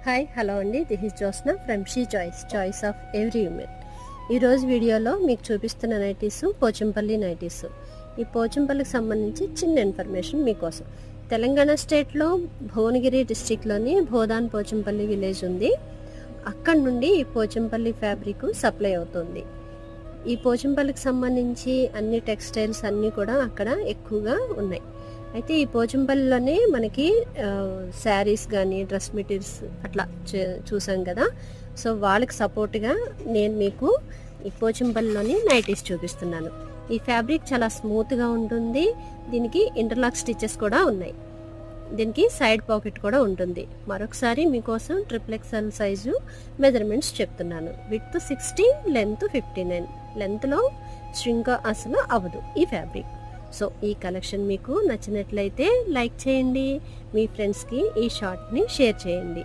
Hi hello అండి, this is Josna from she choice of every human. ఈరోజు వీడియోలో మీకు చూపిస్తున్న నైటీస్ పోచంపల్లి నైటీస్. ఈ పోచంపల్లికి సంబంధించి చిన్న ఇన్ఫర్మేషన్ మీకోసం. తెలంగాణ స్టేట్లో భువనగిరి డిస్టిక్లోని భోదాన్ పోచంపల్లి విలేజ్ ఉంది. అక్కడ నుండి ఈ పోచంపల్లి ఫ్యాబ్రిక్ సప్లై అవుతుంది. ఈ పోచంపల్లికి సంబంధించి అన్ని టెక్స్టైల్స్ అన్నీ కూడా అక్కడ ఎక్కువగా ఉన్నాయి. అయితే ఈ పోచంపల్లిలోనే మనకి శారీస్ కానీ డ్రెస్ మెటీరియల్స్ అట్లా చూసాం కదా. సో వాళ్ళకి సపోర్ట్గా నేను మీకు ఈ పోచంపల్లిలోని నైటీస్ చూపిస్తున్నాను. ఈ ఫ్యాబ్రిక్ చాలా స్మూత్గా ఉంటుంది. దీనికి ఇంటర్లాక్ స్టిచెస్ కూడా ఉన్నాయి. దీనికి సైడ్ పాకెట్ కూడా ఉంటుంది. మరొకసారి మీకోసం XXL సైజు మెజర్మెంట్స్ చెప్తున్నాను. Width 60, length 59. లెంత్లో ష్రింక్ అసలు అవ్వదు ఈ ఫ్యాబ్రిక్. సో ఈ కలెక్షన్ మీకు నచ్చినట్లయితే లైక్ చేయండి, మీ ఫ్రెండ్స్కి ఈ షార్ట్ని షేర్ చేయండి.